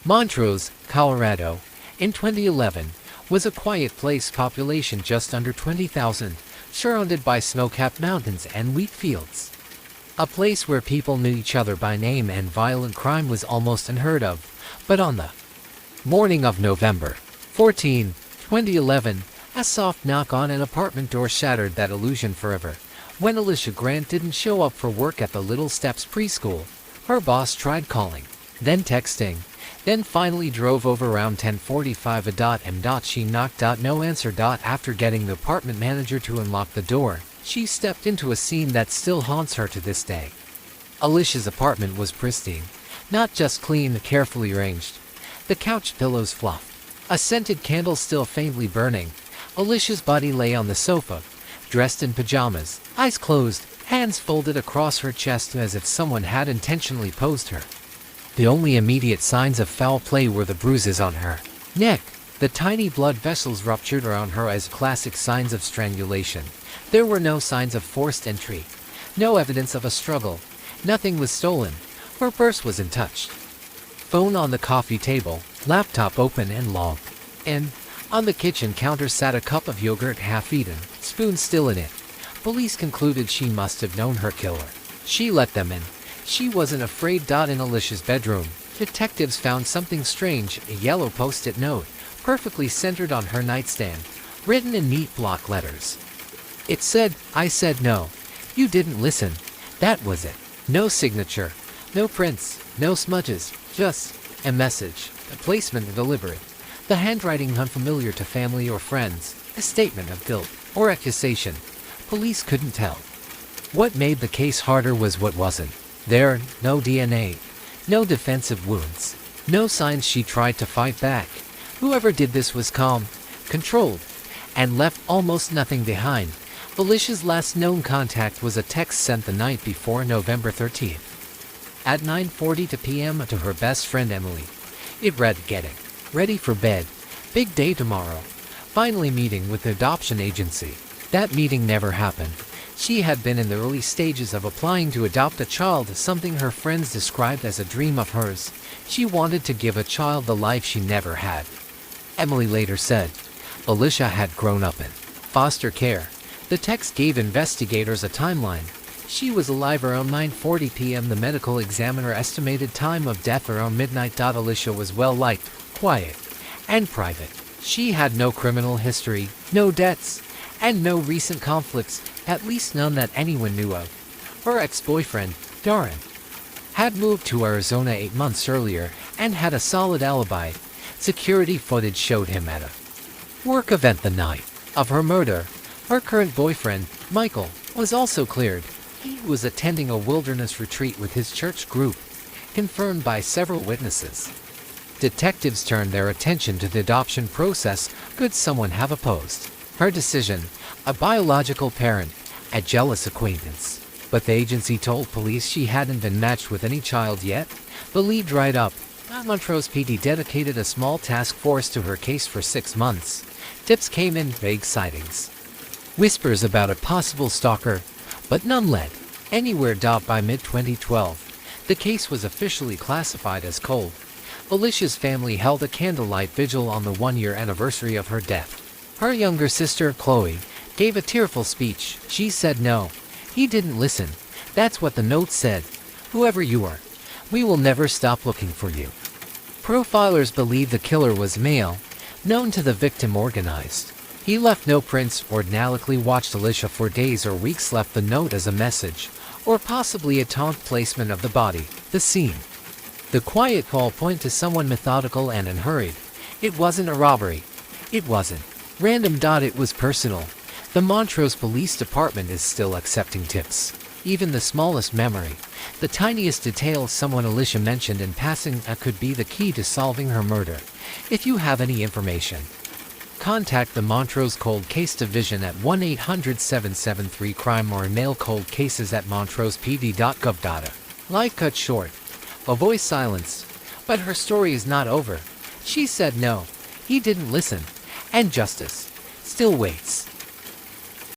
Montrose, Colorado, in 2011, was a quiet place, population just under 20,000, surrounded by snow-capped mountains and wheat fields. A place where people knew each other by name and violent crime was almost unheard of. But on the morning of November 14, 2011, a soft knock on an apartment door shattered that illusion forever. When Alicia Grant didn't show up for work at the Little Steps preschool, her boss tried calling, then texting, then finally drove over around 10:45 a.m. She knocked, no answer. After getting the apartment manager to unlock the door, she stepped into a scene that still haunts her to this day. Alicia's apartment was pristine, not just clean, carefully arranged. The couch pillows fluffed, a scented candle still faintly burning. Alicia's body lay on the sofa, dressed in pajamas, eyes closed, hands folded across her chest as if someone had intentionally posed her. The only immediate signs of foul play were the bruises on her neck. The tiny blood vessels ruptured around her as classic signs of strangulation. There were no signs of forced entry, no evidence of a struggle. Nothing was stolen. Her purse was untouched. Phone on the coffee table, laptop open and logged in. On the kitchen counter sat a cup of yogurt half-eaten, spoon still in it. Police concluded she must have known her killer. She let them in. She wasn't afraid. In Alicia's bedroom, detectives found something strange, a yellow post-it note, perfectly centered on her nightstand, written in neat block letters. It said, "I said no. You didn't listen." That was it. No signature, no prints, no smudges, just a message. The placement deliberate. The handwriting unfamiliar to family or friends. A statement of guilt or accusation. Police couldn't tell. What made the case harder was what wasn't there. No DNA, no defensive wounds, no signs she tried to fight back. Whoever did this was calm, controlled, and left almost nothing behind. Alicia's last known contact was a text sent the night before, November 13th, at 9:40 p.m. to her best friend Emily. It read, "Getting ready for bed. Big day tomorrow. Finally meeting with the adoption agency." That meeting never happened. She had been in the early stages of applying to adopt a child, something her friends described as a dream of hers. She wanted to give a child the life she never had. Emily later said, Alicia had grown up in foster care. The text gave investigators a timeline. She was alive around 9:40 p.m. The medical examiner estimated time of death around midnight. Alicia was well-liked, quiet, and private. She had no criminal history, no debts, and no recent conflicts, at least none that anyone knew of. Her ex-boyfriend, Darren, had moved to Arizona 8 months earlier and had a solid alibi. Security footage showed him at a work event the night of her murder. Her current boyfriend, Michael, was also cleared. He was attending a wilderness retreat with his church group, confirmed by several witnesses. Detectives turned their attention to the adoption process. Could someone have opposed her decision? A biological parent, a jealous acquaintance. But the agency told police she hadn't been matched with any child yet. The lead dried up. Montrose PD dedicated a small task force to her case for 6 months. Tips came in, vague sightings, whispers about a possible stalker, but none led anywhere. By mid-2012, the case was officially classified as cold. Alicia's family held a candlelight vigil on the 1-year anniversary of her death. Her younger sister, Chloe, gave a tearful speech. She said no. He didn't listen. That's what the note said. Whoever you are, we will never stop looking for you. Profilers believe the killer was male, known to the victim, organized. He left no prints, ordinarily watched Alicia for days or weeks, left the note as a message, or possibly a taunt placement of the body. The scene. The quiet call point to someone methodical and unhurried. It wasn't a robbery. It wasn't random. It was personal. The Montrose Police Department is still accepting tips. Even the smallest memory, the tiniest detail someone Alicia mentioned in passing, could be the key to solving her murder. If you have any information, contact the Montrose Cold Case Division at 1-800-773-CRIME or email coldcases@montrosepd.gov. Life cut short. A voice silenced. But her story is not over. She said no. He didn't listen. And justice still waits.